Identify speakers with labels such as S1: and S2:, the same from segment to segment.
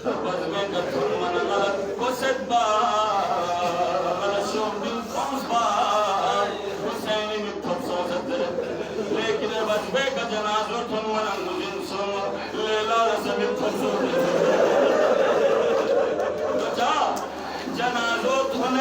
S1: وزمك ثم نغلق وسدبا على شوم بالخمسبا حسين من تبصوت الدرب لكن وزمك جنازة ثم نغلق ثم ليلة سمين تبصوت جنازة ثم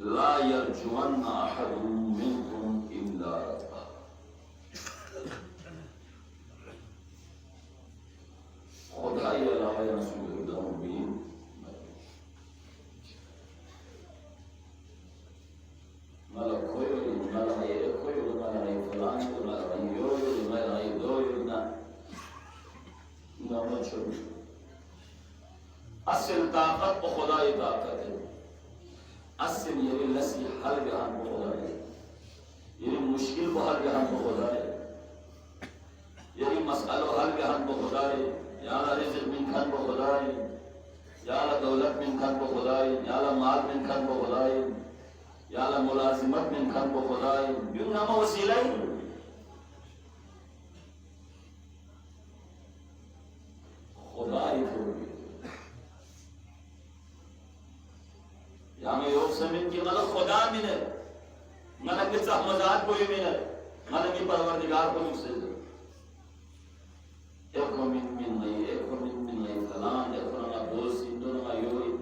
S1: لا يرجون أحد منكم إلا ربه خدای علاوه رسول الله مبین مالا کویل مالا ای کویل مالا ای فلان مالا ای یویل مالا ای دویل نه نامه چون اصل طاقت با خدای طاقت ہے اصل یعنی نسی حل گہن با خدای یعنی مشکل با حل گہن با خدای یعنی مسئلہ حل گہن با خدای یالا رزق من کن با خدای یالا دولت من کن با خدای یالا مال من کن با خدای یالا ملازمت من کن با خدای بیون نامه وسیلہ خدای تو یعنی یوک سمین کی مالا خدا مینه مالا کچھ احمدات کوئی مینه مالا کی پروردگار کو مقصد ایکو من غی ایکو من غی فلان ایکو نما دوستی دو نما یوی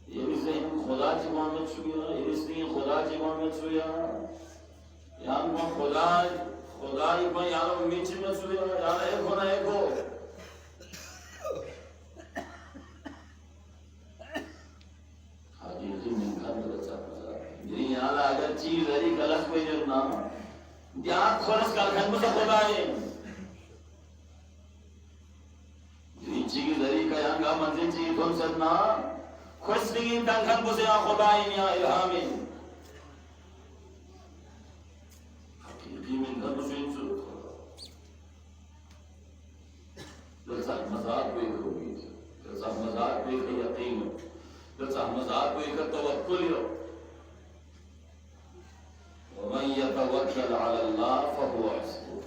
S1: یہ بھی ذہن خدا چی محمد شویا یہ بھی خدا چی محمد شویا یعنی من خدای با یعنی امید چی محمد شویا یعنی ایکو نا ایکو اگر چیز اری غلط کوئی جرنا یہاں خلص کل خدمت سے خدا ہے یہ چیز اری کا یہاں گا منزل چیز تم سدنا خوش لگی تن خدمت سے خدا ہے یا الہامی حقیقی من خدمت سے انسو لذا مزاد کوئی خوبی لذا مزاد کوئی یقین لذا مزاد کوئی توکل ہو ومن يتوكل على الله فهو حسبه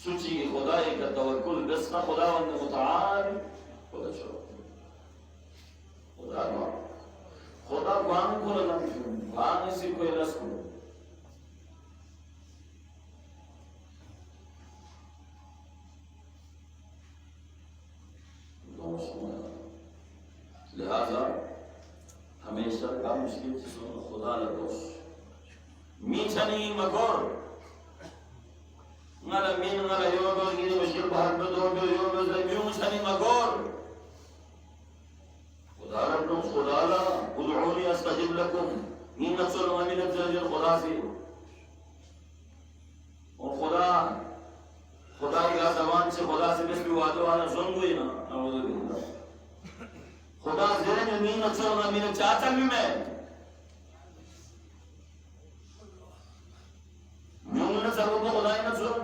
S1: سوچی خدای کا توکل بس نہ خداوند متعال خدا شو خدا وان کو نہ وان سے کوئی رس کو لہذا ہمیشہ کا مشکل چیزوں خدا لگوش میچنی مکور ngala min ngala yogo ngini mashkil bahar do do yogo zabiu chani magor udaharan dum khudala ud'uni astajib lakum min nafsul wa min ajril khudasi और खुदा की जबान से खुदा से बिस्मी वादो वाला सुन गई ना नाउज़ु बिल्लाह खुदा ज़हन मीन अक्सर ना मीन चाचा भी मैं न्यून सबको खुदा ही ना सुन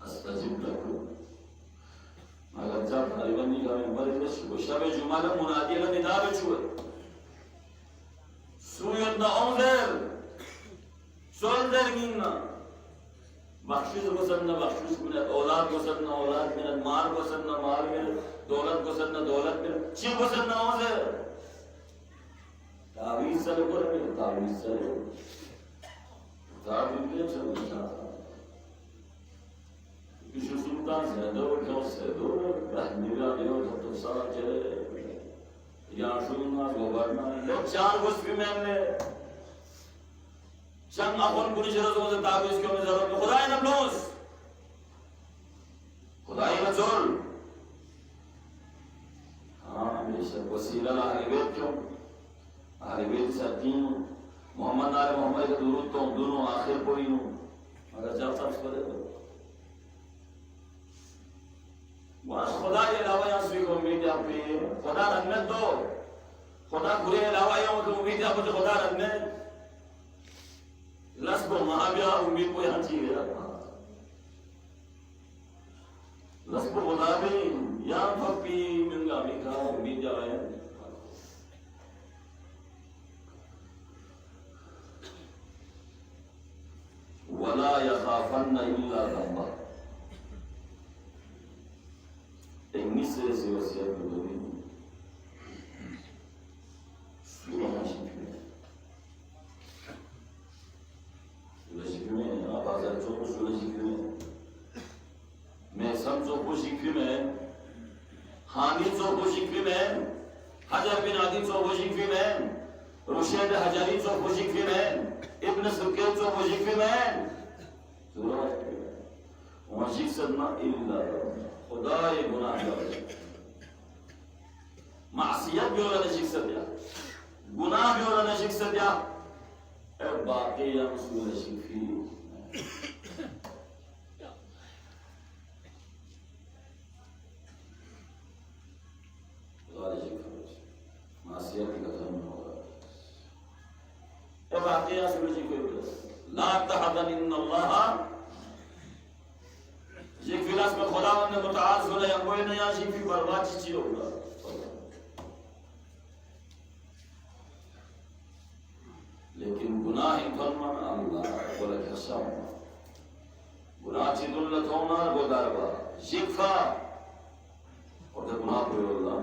S1: अस्ताजिब लकू अगर जब अलिवनी का में बड़े शब जुमा का मुनादी का निदा बचुए सुयंदा औंदर सोल्दर गिन्ना बख्शिश गुसन न बख्शिश मिन औलाद गुसन न औलाद मिन माल गुसन न माल मिन दौलत गुसन न दौलत मिन ची गुसन न ओजे तावीज सर को नहीं तावीज सर तावीज के चलता किसी सुल्तान से दो क्यों से दो रहनेगा यो तो सारा चले या शुरुना गवर्नर लोग चार गुस भी मैंने चंग अपन कुछ जरूरत हो तो तावीज क्यों में जरूरत खुदा ही नबलोस खुदा ही नजोल हाँ बेशक वसीला आलिवेद क्यों आलिवेद सरदीन मोहम्मद आले मोहम्मद का दुरूद तो दोनों आखिर कोई हूँ अगर जब सब करे तो वहाँ खुदा के अलावा यहाँ स्वीक उम्मीद आपकी खुदा रखने दो खुदा बुरे अलावा यहाँ तो उम्मीद है मुझे खुदा रखने लस को महाव्या उम्मीद को यहाँ चाहिए लस को खुदा भी यहाँ भक्ति मिंगा मिका उम्मीद जाए वला यखाफन्न इल्ला ज़म्बा misere se você é do domínio sua machina a base de todo o मैं समझो खुशी में हानि जो खुशी में हजर बिन आदि जो खुशी में रुशैद हजारी जो खुशी में इब्न सुकेल जो खुशी में वशिक सदना इल्ला खुदाए गुनाह मासियत भी होना शिक सदिया गुनाह भी होना शिक सदिया और बाकी या मसूल शिफी मासियत की कथन होगा और बाकी या मसूल शिफी ला तहज़न इन्नल्लाह ये फिलास में खुदावंद ने मुताज होना या कोई नया शिफी बर्बाद चीज़ होगा लेकिन गुनाह इंसान अल्लाह बोला क्या शाम गुनाह चिदुल्लत होना गोदारबा शिफा और जब गुनाह कोई होगा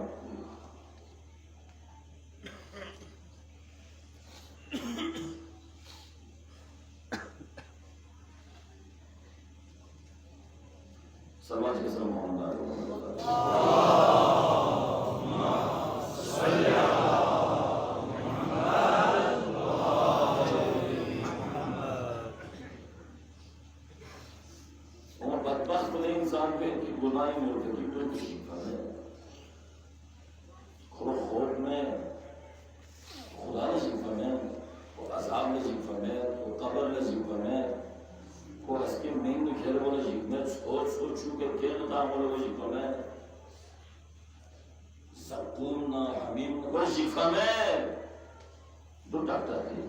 S1: समाज के सब मोहम्मद और बदबख्त खुले इंसान पे की गुनाह में होते की कोई शिफा है खौफ में खुदा ने शिफा में और अज़ाब ने शिफा में और कब्र ने शिफा में को इसके मेन खेल वाले जिम्मेदार सोच के खेल काम वाले जिम्मेदार सकून ना हमीम को शिफा में दो डॉक्टर थे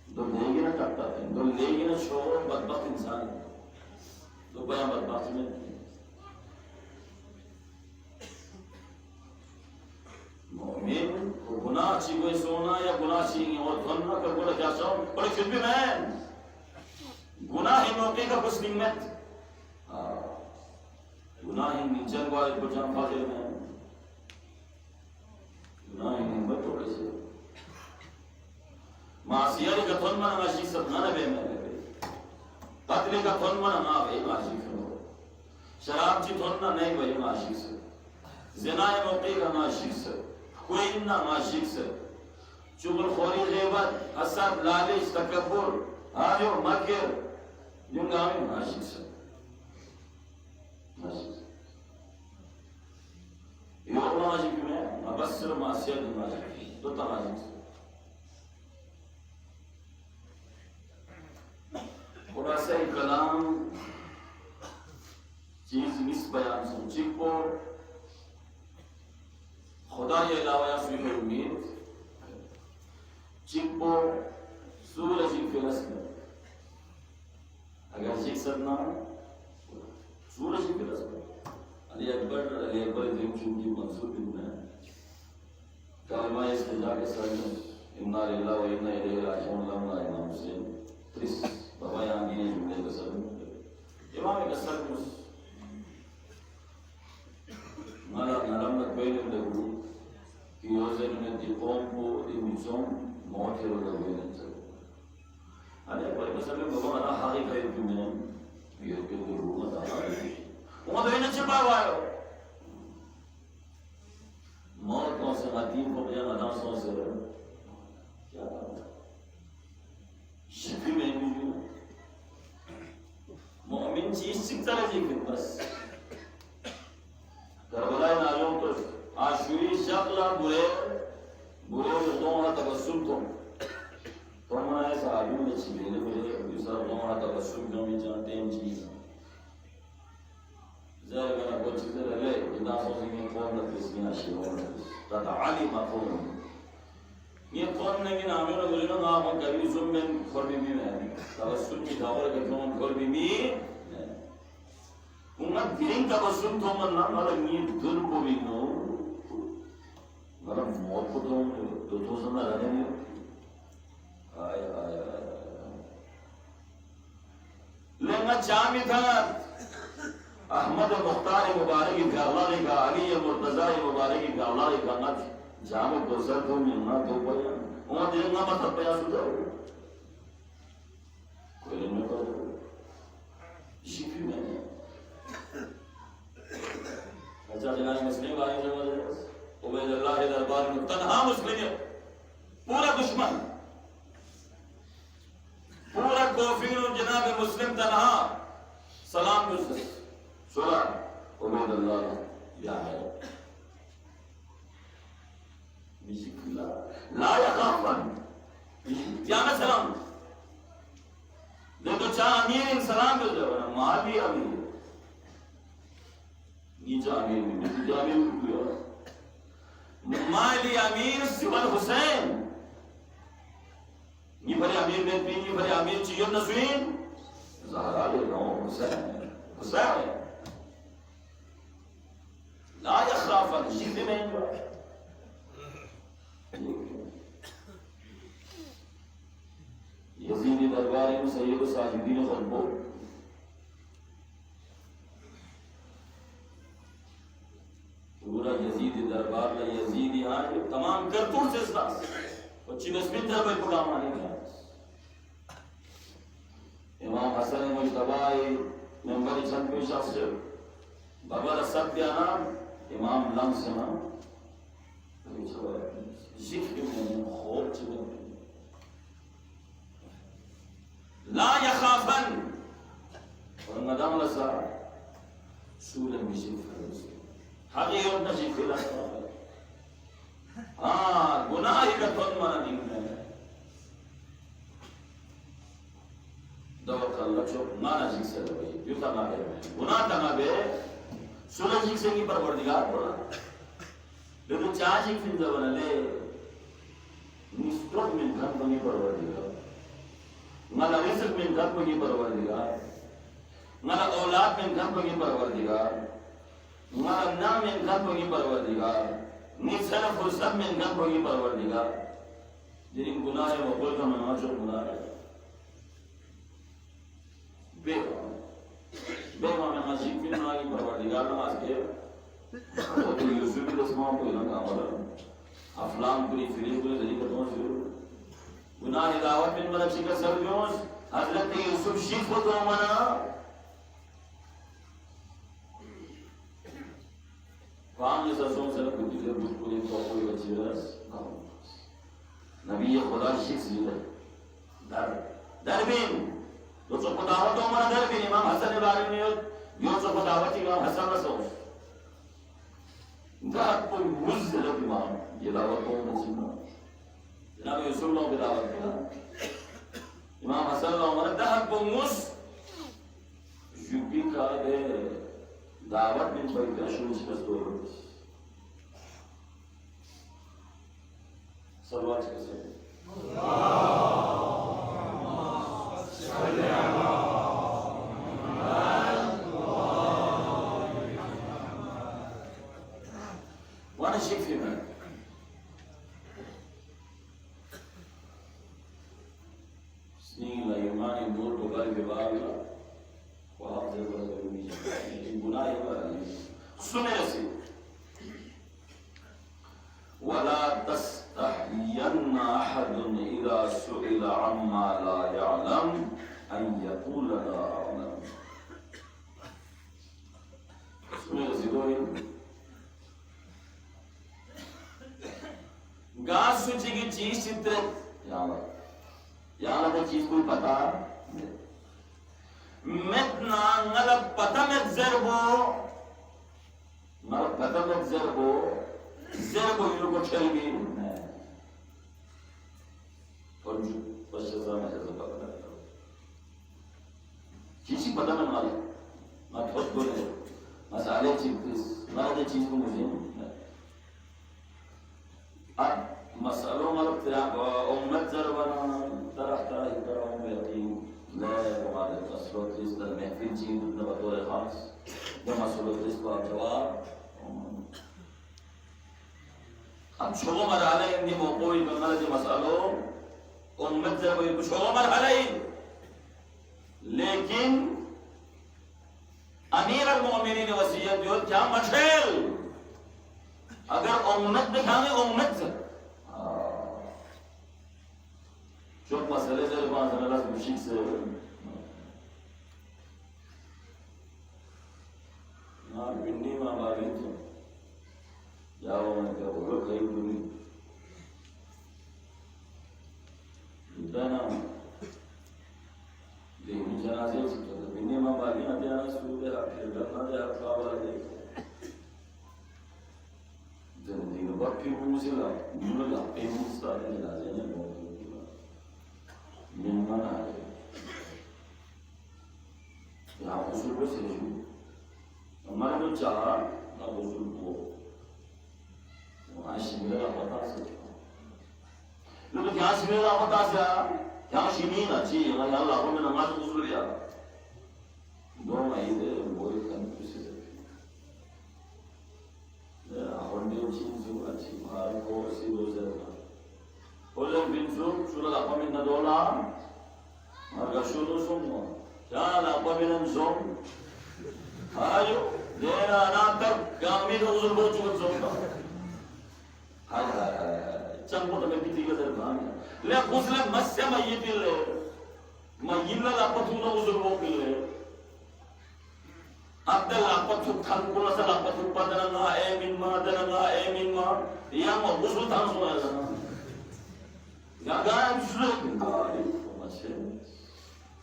S1: दो लेगी ना डॉक्टर थे दो लेगी ना शोर बदबख्त इंसान दो बयां बदबख्त में मोमिन को गुनाह चाहिए सोना या गुनाह चाहिए और धन्ना का बोला क्या चाहूं पर फिर भी मैं गुनाह ही मौके का कुछ निम्मत गुनाह ही नीचन वाले को जान पा देना गुनाह ही निम्मत हो कैसे मासिया का थोन मना माशी सब ना बे में पतले का थोन मना ना बे माशी करो शराब की थोन ना नहीं बे माशी से ज़िना मौके का माशी से कोई ना माशिक से चुगलखोरी ग़ीबत हसद लालिच तकब्बुर आयो मकर युंगामी माशिक से यो माशिक में मबस्सर मासियत माशिक दो तमाशिक खुलासा कलाम चीज मिस बयान समझी को खुदा के अलावा या सुई में उम्मीद चिप्पो सूरज की फिरस में अगर शिक सदना सूरज की फिरस में अली अकबर दिन की मंसूर दिन में कलमा इस्तिजा के साथ इन्ना लिल्लाहि व इन्ना इलैहि राजिऊन लम्मा इमाम हुसैन 30 बाबा पावायो मौतों से मदीन को या मदासों से क्या शिफी में भी मोमिन चीज सीखता रहे जी बस करबला नालों तो आशुरी शक्ला बुरे लोगों का तबस्सुम तो हमारे साहबी में छिले बुरे दूसरा लोगों का तबस्सुम जो भी जानते हैं चीज ज़रा कुछ चीज़ें रहे इतना सोचेंगे कौन ना किसी ना शिवान तथा आली माफ़ूम ये कौन नहीं नामे ना बोले ना नाम कभी ज़ुम में खोल भी में तबस्सुम की दावर के ज़ुम खोल भी में उम्मत गिरिंग तबस्सुम तो मन ना मतलब ये दुर को भी नो मतलब मौत को तो समझ रहे नहीं आया लेंगा चामी था अहमद मुख्तार मुबारक की अल्लाह ने कहा अली मुर्तजा मुबारक की अल्लाह ने कहा जाम को सर तो मिलना तो पर वहां देना मत पया सुधार कोई नहीं कर शिफी में अच्छा जनाब मुस्लिम भाई समझ उबैदुल्लाह के दरबार में तन्हा मुस्लिम पूरा दुश्मन पूरा कोफीर जनाब मुस्लिम तन्हा सलाम गुज़र सुना उबैदुल्लाह या है बिस्मिल्लाह ला यखाफन क्या मैं सलाम देखो चाह अमीर सलाम कर दो माली अमीर नीचा अमीर नीचा अमीर क्यों माली अमीर सिवाल हुसैन ये बड़े अमीर में भी ये बड़े अमीर चाहिए नस्वीन ज़हरा ले रहा हूँ हुसैन ला यखाफन शिफी में यजीदी दरबार में सैयद साजिदीन खुतबो पूरा यजीदी दरबार में यजीदी यहाँ तमाम करतूत से साथ बच्ची बस्मिन था भाई पुराना माने गया इमाम हसन मुज्तबाई मेंबर चंद पेश से भगवान सत्याना इमाम लंसना जिक्र में खूब चुने ला यखाफन और मदाम लसा सूरन बिशिफ हकीकत नजीब फिला हाँ गुनाह ही का तुम मना नहीं है दवा कल्ला चो माना जिक से दवाई क्यों तंगा है गुनाह तंगा बे सूरन जिक से की परवरदिगार बोला लेकिन चार्ज ही फिर जब नले निस्बत में घर बनी परवरदिगार मला रिस्क में घर बनी परवरदिगार मला औलाद में घर बनी परवरदिगार मला नाम में घर बनी परवरदिगार निसरफ और सब में घर बनी परवरदिगार जिन गुनाह है वो बोल का मनाचो गुनाह है बेवा में मस्जिद में नागी परवरदिगार नमाज के तो यूसुफ की रस्मों को ना कामला अफलाम पूरी फिल्म पूरी तरीके तो शुरू गुनाह दावत में मतलब शिका सरजोस हजरत यूसुफ शीख को तो मना काम ये सरसों से कुछ दिले कुछ पूरी तो कोई बच्चे रस नबी खुदा शीख सीधे दरबीन तो सब दावत तो मना दरबीन इमाम हसन बारे में यो सब दावत इमाम हसन रसो दावत कोई मुझसे लग इमाम ये दावत को नसीब जनाब यूसुफ लोग की दावत किया इमाम हसन लोग मना दावत को मुझ यूपी का दे दावत में कोई कशूर से दो सलवात कैसे وانا شيك في من سنين لا يماني دور بغالي ببابلا وحافظ البلد الميجي بناء يبالي سنسي ولا تستحين أحد إذا سئل عما لا يعلم أن يقول لا أعلم तुम्हें रसीदोगी गास सूची की चीज चित्र यहाँ तो चीज कोई पता metna ngala patamet zerbo ngala patamet zerbo yuko chelgi konju pashaza ma jaza pakada किसी पता में मालूम मैं बहुत बोले मसाले चीज मारे चीज को मुझे अब मसालों मतलब तेरा उम्मत जरवाना तरह तरह तरह में यकीन لا وعلى الأسرة لسه المحفل جيد نبطول خاص جمع سلوك لسه الجواب अब शोगो मर आले इन्हीं मोकोई बंगाल के मसालों उम्मत जब ये शोगो मर आले लेकिन अमीर अल-मोमिनीन ने वसीयत दियो क्या मशेल अगर उम्मत दिखाने उम्मत से जो मसले जब बात है लास्ट मुश्किल से ना बिन्नी मां बागी तो जाओ मैं क्या बोलो कहीं दूरी इतना लेकिन जनाजे चित्र बिन्नी मां बागी ना दिया शुरू दे फिर करना दे आप काबला दे जिंदगी में बाकी मुझे लगा पेमेंट स्टार्ट नहीं आ जाए ना من منع यहाँ उसूल को समझो हमारे जो चाह ना उसूल को वहाँ शिमिला पता से लेकिन यहाँ शिमिला पता से यहाँ शिमीन अच्छी है यहाँ लाखों में नमाज उसूल लिया दो महीने वो एक कंफ्यूज है अपन ने चीज़ जो अच्छी मार को सी रोज़ oleh binzum sudah apa minna dola marga shudu semua jangan apa minna zom ayo dena natar kami uzur bocor zom hai campur dengan ketiga terbang le kusle masya mayitil le mayilla apa tu na uzur bocor le abdal apa tu than kula sal apa tu padana na amin ma yang mau uzur than semua या गाय मुझे मचे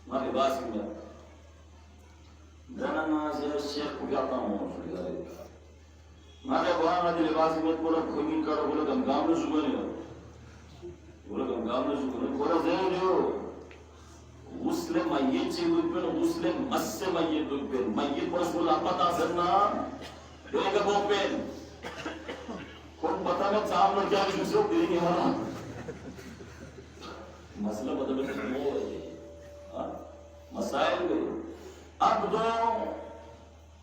S1: मारे बात में जाना ना से शेर को क्या काम हो रहा है मारे बाहर ना दिले बात में पूरा खुमी करो बोले कम काम में सुबह नहीं बोले कम काम में सुबह नहीं पूरा ज़रूर जो मुस्लिम मय्यत चीज़ पे ना मुस्लिम मस्से मय्यत पे मय्यत पर उसको लापता करना एक वो पे कौन पता नहीं सामने क्या चीज़ देंगे वाला मसला बदल वो है मसाइल गए अब तो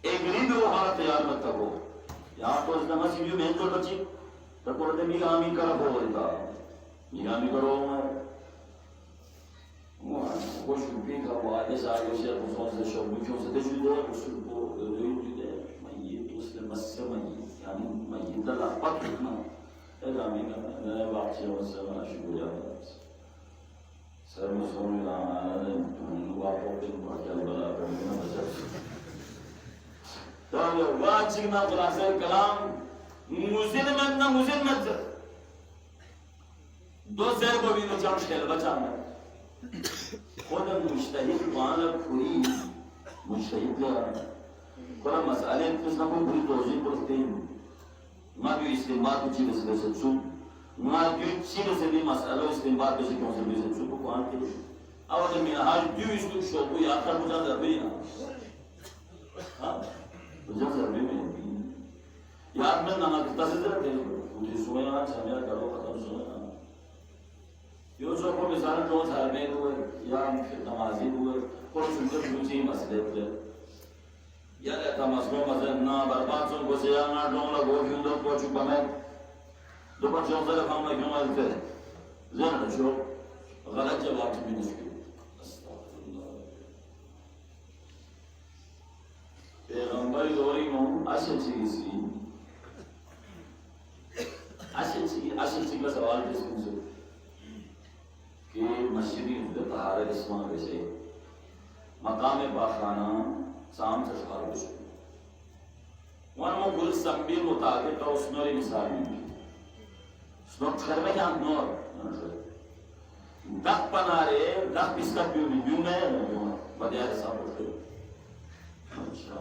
S1: एक रीड वो हालत तैयार मत हो यहाँ तो इस नमाज़ भी मैं तो बच्ची तो कोई मिलामी कर हो रहा मिलामी करो मैं वो कुछ भी का वो आगे से आगे से कुछ से शब्द क्यों से जुड़े उस को जुड़े मैं ये तो उसके मस्से में यानी मैं ये दला पकड़ना ऐलामी का मैं बात से उससे मैं शुक्रिया सर मुझे ना हुआ पोते बाकी वाला करना बचा तो ये वाचिक ना खुलासा कलाम मुझे मत दो सर को भी न चांस खेल बचाना खुद मुश्तहिद वाला पूरी मुश्तहिद ला कोई मसाले कुछ ना कोई पूरी तोज़ी करते हैं माँ भी इस्तेमाल कुछ चीज़ से सच्चू माँ भी चीज़ से भी मसालों इस्तेमाल कुछ क्यों से भी सच्चू को कौन के अब अगर मैं हाल क्यों इसको शो को याद कर मुझे दर्दी ना हाँ मुझे दर्दी में याद में ना कितना से दर्द है मुझे सुबह ना चमेरा करो खत्म सुबह ना यो जो को मिसाल जो सारे हुए या नमाज़ी हुए कोई सुनकर मुझे मसले थे या लेता मसलों मसले ना बर्बाद सुन को से या ना डोंला गोविंद को चुका मैं दो पर जो ज़रा काम में क्यों आते ज़रा जो गलत जवाब भी नहीं पैगंबर दोरी में असल चीज़ का सवाल किसको से कि मस्जिद में तहारे इस्लाम वैसे मकाम पाखाना शाम से सवाल कुछ wan mo gul sambil mutake ka usnori misali snor kharbe kan nor dak panare dak biskat biu biu me badya sa bote acha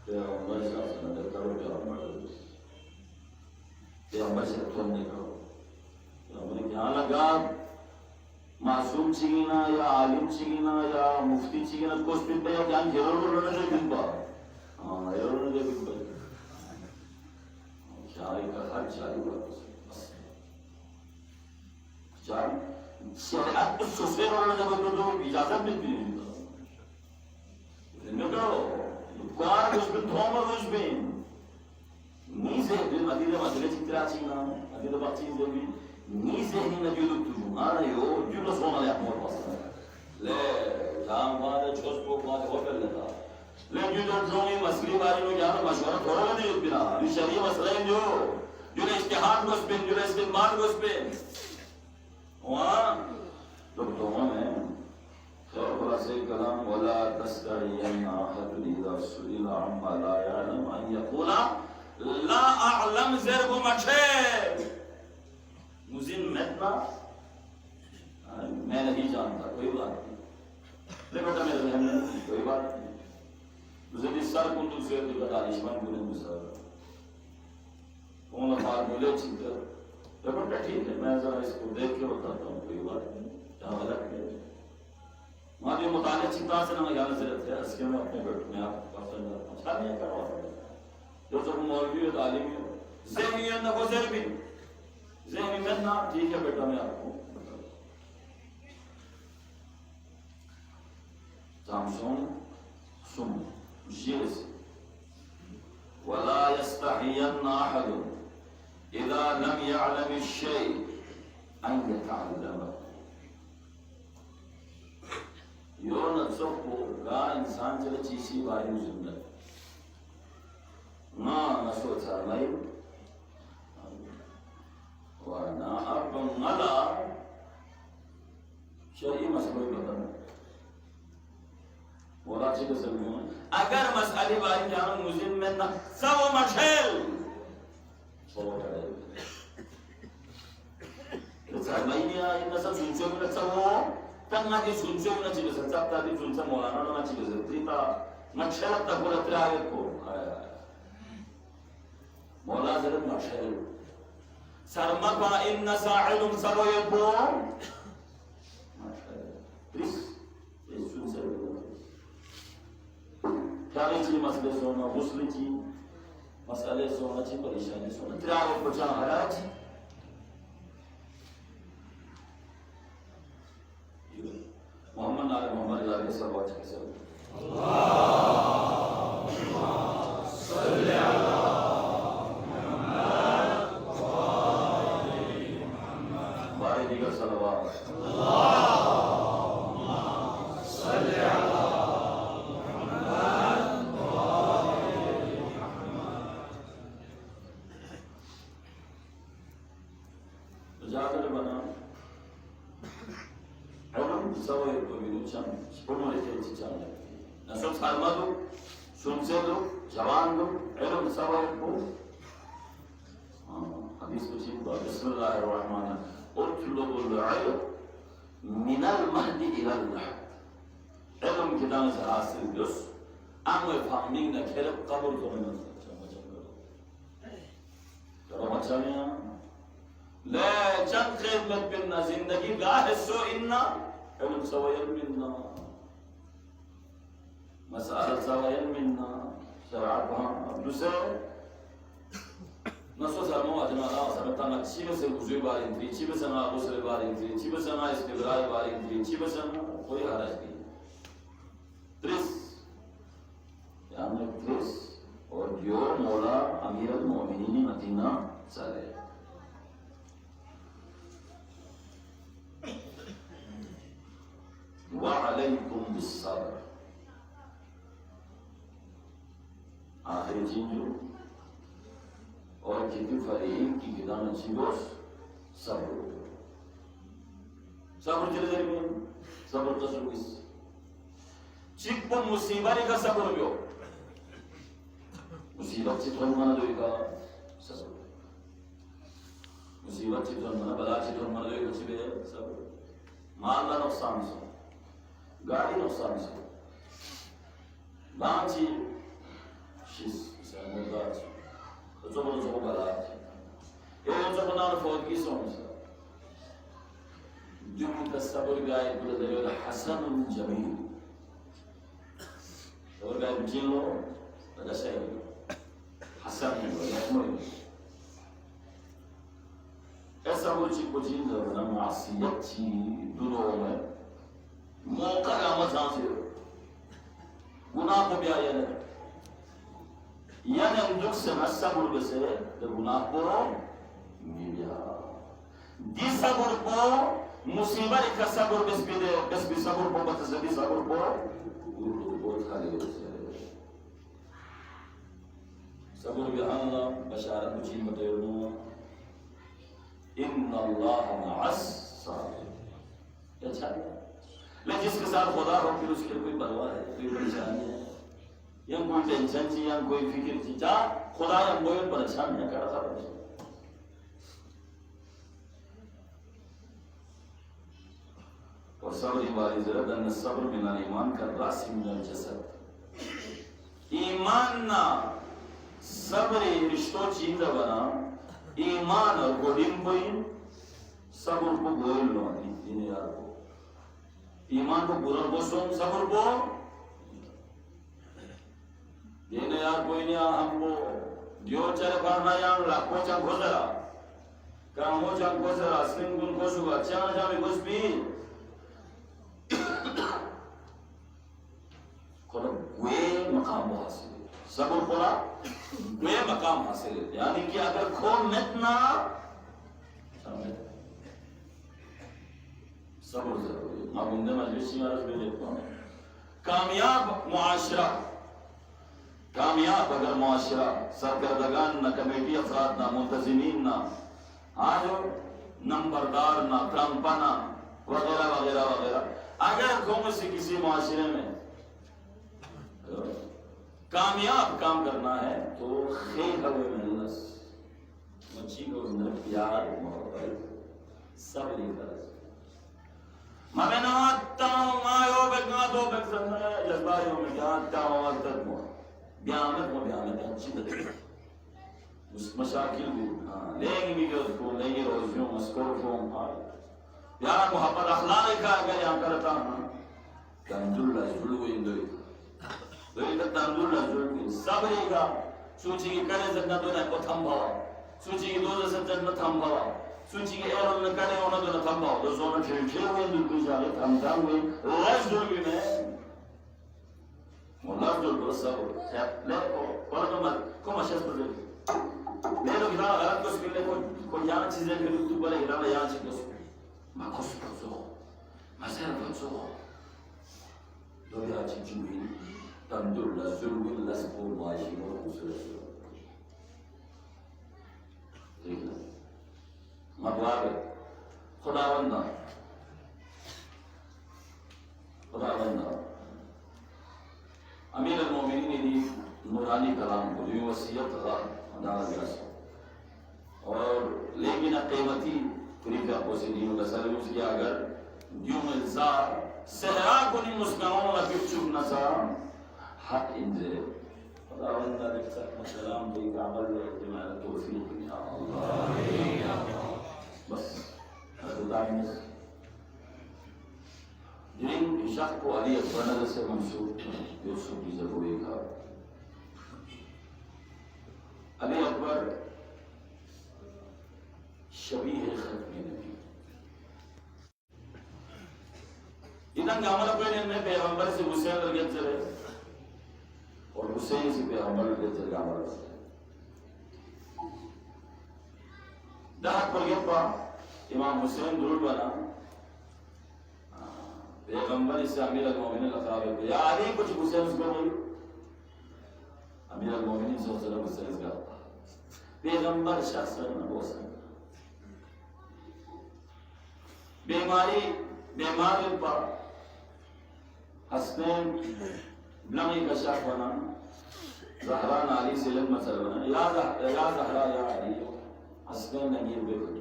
S1: ya Allah sa sana da karo ya Allah ya Allah se to ne karo हमने क्या लगा मासूम चिगिना या आलिम चिगिना या मुफ्ती चिगिना कुछ भी पे या ज्ञान जरूर रहने से बिंबा हाँ जरूर रहने से बिंबा चाय का हर चाय हुआ चाय शरीयत तो सुस्ते रहने से बिंबा तो इजाज़त मिलती है इनमें करो कार कुछ भी थोमा कुछ भी नीचे दिन अधीरे मधुरे चित्रा चिगिना अधीरे बाची जमी Nize ni na judo tuju, ana yo judo sona yapmıyor bastı. Le zamanda çözbük var hoparlada. Le judo droni masli bari no yana maşvara thora नहीं बिना. ये शरीय मसला है जो इस्तेहाद गोस्पेन जो इस्तेमाल गोस्पेन. वहाँ डॉक्टरों में खैर से कलाम वाला तस्करियन आहद इधर सुलिला अम्मा ला यालम अन यकूला ला अअलम ज़रबु मचे. मुझे मैतना मैं नहीं जानता कोई बात नहीं देखो तो मेरे रहने कोई बात नहीं मुझे भी सर कुंडू से तो दानिशमंद बोले मुझे कौन बात बोले चिंता देखो तो ठीक है मैं जरा इसको देख के बताता हूँ कोई बात नहीं जहाँ गलत है मारे मुताले चिंता से ना याद से रहते हैं इसके में अपने बैठ में आप पसंद अच्छा नहीं करवा जो सब मौलवी है तालीम है ज़हनियत न को ज़र भी ज़हनी में ना ठीक है बेटा मैं आपको Samson sum jilis ولا يستحين أحد إذا لم يعلم الشيء أن يتعلمه يوم نصفه لا إنسان جل چیزی باری مزمد نا نسوت سرمائی वाना अब मला शरीय मसले बताना बोला चीज़ समझो अगर मसले बारी जानो मुझे में ना सब मशेल सब करे तो सरमाई ने इन सब सुनचो में सब वो तंगा के सुनचो में चीज़ सब ताकि सुनचा मौलाना ना चीज़ सब तीता मशेल तक बोला त्रियागे को मौला जरूर मशेल सरमका इन साइलुम सरोयपुर प्लीज ये सुन से क्या नहीं मसले सोना मुस्लिम जी मसले सोना जी परेशानी सोना त्रियाग बचा हराज मोहम्मद नाले मोहम्मद लागे सब अच्छा से مسألة زوايا منا شرعها دوسر نصو سرمو أجمع الله سبتنا نشي بس الوجوه بارين تري شي بس أنا أبو سر بارين تري شي بس أنا استقرار بارين تري شي بس أنا कोई हराज नहीं त्रिस यानी त्रिस और जो मौला अमीरुल मोमिनीन मदीना चले وعليكم بالصبر आखिरी चीज जो और कितनी फरीक की किताब चीजों सब्र सब्र चले जाएंगे सब्र तो सर्विस चिप्पन मुसीबत का सब्र जो मुसीबत से थोड़ा मना दोगा सब मुसीबत से थोड़ा मना बला से थोड़ा मना दोगा कुछ भी सब माल का नुकसान से गाड़ी नुकसान से बांची शिश से मुद्दा से तो जो बला ये जो बना फोन की सोच जो मुतसबर गाय बोले दे हसन जमील और गाय जिलो लगा से हसन है ऐसा वो चीज को जिंदा बना मासियत ची दुनिया में मौका आमद सांसे गुनाह को भी आया नहीं यानी हम दुख से नस्सा बुर्ग से तो गुनाह को मिला दी सबर को मुसीबत का सबर बस भी सबर को बतज़दी सबर को बहुत खाली हो जाए सबर भी अल्लाह बशारत मुझे बताओ इन्ना अल्लाह मअस साबिरीन अच्छा लेकिन जिसके साथ खुदा हो फिर उसके कोई परवाह है कोई परेशानी है या कोई टेंशन चाहिए या कोई फिक्र चाहिए जा खुदा या कोई परेशान नहीं कर रहा और सब्र वाली जरूरत है सब्र बिना ईमान का रास मिलल जसद ईमान ना सब्र रिश्तों चीज बना ईमान और गोडिन कोई सब्र को गोल लो नहीं यार को ईमान को बुरा बोसों सब्र को देने यार कोई नहीं हमको जो चले पाना यार लाखों चांद गोजरा कामों चांद गोजरा स्लिंग गुन गोजुआ चांद जामे गोस्पी कोला वे मकाम हासिल सब्र कोला वे मकाम हासिल यानी कि अगर खो मत ना सब्र जरूरी मैं बुंदे मजलिस में अर्ज देता हूँ कामयाब अगर मुआशरा सरकर्दगान ना कमेटी अफराद ना मुंतजिमीन ना आज नंबरदार ना क्रमपना वगैरह वगैरह वगैरह अगर कौन से किसी मुआशरे में कामयाब काम करना है तो खेल हवे मेहनत मच्छी को अंदर प्यार मोहब्बत सब लेकर मगर ना मायो बेगना दो बेगना जज्बारियों में जान तावाज तक मो ब्यामत अच्छी तरह उस मशाकिल भी लेंगे भी को लेंगे रोजियों मस्कोर को प्यार मोहब्बत अखलाक का अगर यहाँ करता हूँ तंजुल्ला जुल्व इंदोई तो इधर तंजुल्ला जुल्व सबरी का सूची की करे जन्नत दोनों को थम्भावा सूची की दो जैसे जन्नत थम्भावा सूची के एरों में करे उन्हें दोनों थम्भावा तो जोन खेल हुए दुर्ग जाले थम्भाव हुए लज जुल्व में मुलाज़ जुल्व सब ले को तो मत को मशहूर कर दे ले लो कितना गलत को स्किल ले को यहाँ चीजें फिर तू बोले कितना यहाँ चीज़ को ما خسرته ما سرقته دويات الجميل تندر للزلو لسبو ماشي وخسرته देखना मगवार खुदावंदा अमीर अल-मोमिनीन ने नूरानी कलाम को जो वसीयत अदा किया और लेकिन कीमती तरीका को से नहीं होता सर उसकी अगर जो मिलसा सहरा को नहीं मुस्कानों वाला किच्चुक नसा हक इंजे खुदावंदा ने सब सलाम दे कामल जमाल तौफीक या अल्लाह बस खुदावंद जिन शख्स को अली अकबर से मंसूब यूसुफ की जरूरी था अली अकबर शबीह खत्मी नबी इधर गामला पे ने पैगंबर से हुसैन लगे चले और हुसैन से पैगंबर लगे चले गामला दाहत पर गया पा इमाम हुसैन दुरूद बना पैगंबर से अमीर अल-मोमिनीन लखाब या अली कुछ हुसैन को बोल अमीर अल-मोमिनीन सल्लल्लाहु अलैहि वसल्लम का पैगंबर शासन में बोल बीमारी पर हसनैन नमी का शाख बना زهرا नाली से लन मसल बना या زهرا या अली अस्कर नगीर बेखुद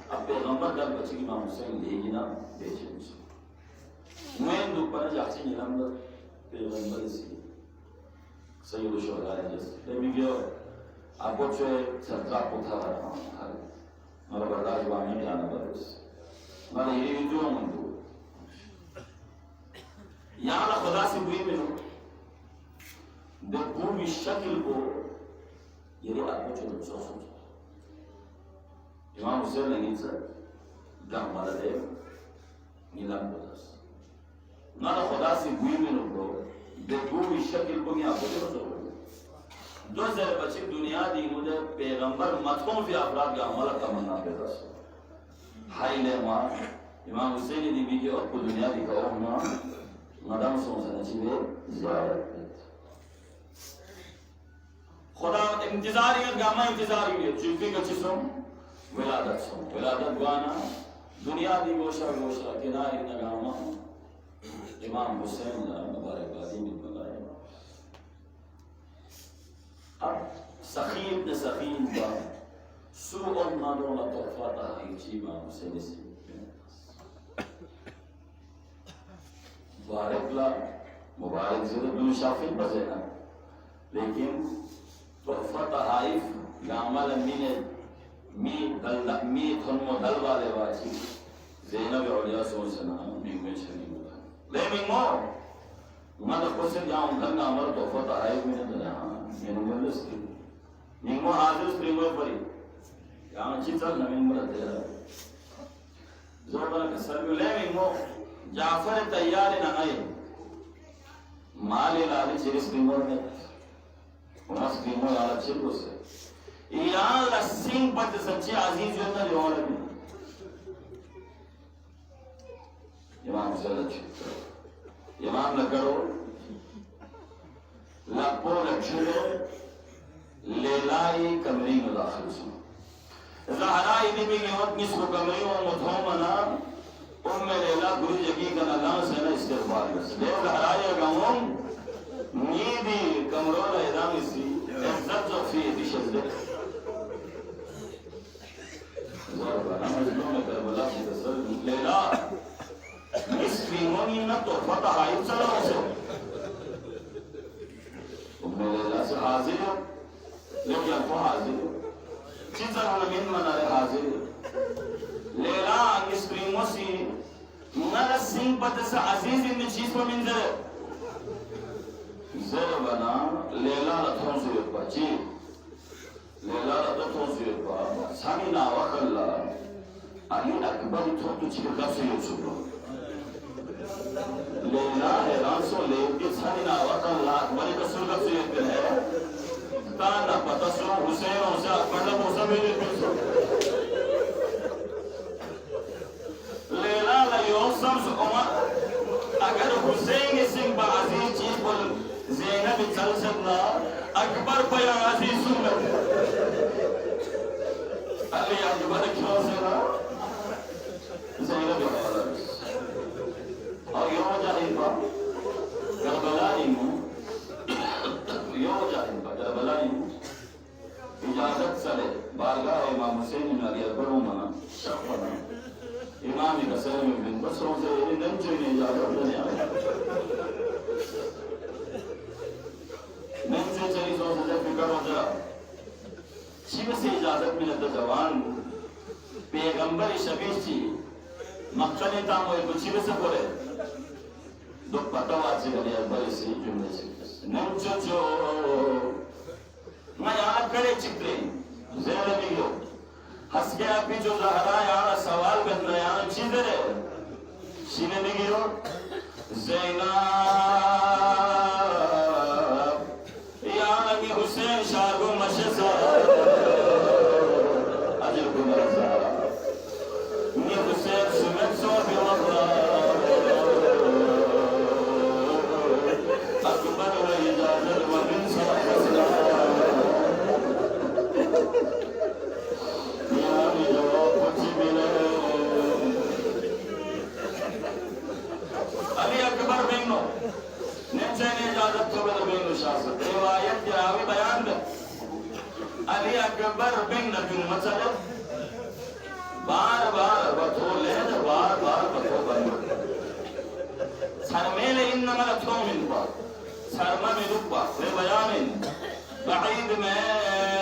S1: अब पैगंबर का बच्चे इमाम हुसैन लेगी ना बेचे मैं दोपहर जाके निलाम पैगंबर से सही शुहदा जैसे लेकिन क्यों आपको जो सरकार को था मगर बर्दाश्त वाणी में आना बरस मगर ये जो हम तो यहाँ खुदा से हुई में देखूं भी शक्ल को ये आपको जो सोच इमाम हुसैन नहीं सर गांव वाला दे नीलाम बरस ना खुदा से हुई में लोग देखूं भी शक्ल को यहाँ आपको जो सोच दो जर बच्चे दुनिया दी मुझे पैगंबर मतों से अफराद का अमल तमन्ना पैदा से हाई ले माँ इमाम हुसैन ने भी की और को दुनिया दी कहो ना मदाम सोचना चाहिए ज़ियारत खुदा इंतज़ार ये गामा इंतज़ार ये चुप्पी का चीज़ों विलादत गाना दुनिया दी गोशा के ना इन गामा इमाम हुसैन ना मुबारक बादी में बताया अब सखीब ने सखीब का सूअल नादों तो फ़ाता है चीमा हुसैन से मुबारक ज़रूर बिन शाफिल बज़ेना लेकिन तो फ़ाता हाइफ गामल मी थन मोदल वाले वाची ज़ैनब औलिया सोचना मिंगे शरीफ ले मिंगो मतलब कुछ जाऊं घर गामल तो फ़ाता हाइफ में तो यहाँ निम्मो हाजिर स्प्रिंगो परी यहाँ चित्र नवीन मरते हैं ज़ोबरा कसर में ले निम्मो जाफर तैयार न आए माले लाले चिर स्प्रिंगो में उन्हें स्प्रिंगो यार अच्छे को से यहाँ लस्सिंग बच सच्चे अजीज जो ना जो वाले में इमाम से अच्छे इमाम न करो लापो लक्ष्मण लेलाई कमरी में दाखिल सुनो ज़हरा इन्हीं में गियोत किसको कमरी और मुथोमना उम्मे लेला गुरु जगी का नगान से न इस्तेमाल कर ले ज़हरा ये गाँव नीदी कमरों का इदाम इसी इज़्ज़त जो फी दिशा ज़रूर मजनून में करबला की तस्वर लेला इस फिल्मों में तो फता हाइप चला उसे लेला से हाजिर लेकिन आपको हाजिर चीज़ हम नमीन मना रहे हाजिर लेला इस प्रीमो सी मुनारा सिंह पता से अजीज इन चीज़ को मिंजर ज़र बना लेला रथों से बची लेला रथों से बचा सानी ना वक़ल्ला अली अकबर तो तुझ के कैसे यूसुफ लेला है रांसो ले इस सानी ना वक़ल्ला अकबर का सुर्ग से है ताना पता सो हुसैन उसे मतलब उसे मेरे पीछे लेला ला योसम उमर अगर हुसैन सिंह बाजी चीज बोल ज़ैनब चल सकना अकबर पया अजीज सुन्नत अली अकबर क्यों से ना ज़ैनब और यो जाहिबा करबला इजाजत सले बारगाह इमाम हुसैन अली अकबर मना शफना इमाम हुसैन बिन बसरों से इधर चुने इजाजत लेने आया नहीं से चली सो से फिकर हो जा शिव से इजाजत मिले तो जवान पैगंबर शबीर जी मक्का ने ताम हुए कुछ शिव से बोले दो पटवा से गले अकबर से जुमले से नहीं चो मैं यहाँ करे चित्रे ज़ेरे मिलो हंस के आप जो ज़हरा यहाँ सवाल करना यहाँ चीज़ है शीने में गिरो ज़ैनब यहाँ लगी हुसैन शाहरुख मशसा अजल को मरज़ा ये हुसैन सुमेत सो बिवाला अकबर व इजाज़त व बिन साहब अली अकबर बेनो बर बिन नबिन मचले बार बार बतो ले बार बार बतो बन सरमेले इन्नमा थोमिन बा शर्मा में रुपा वे बयान बाईद में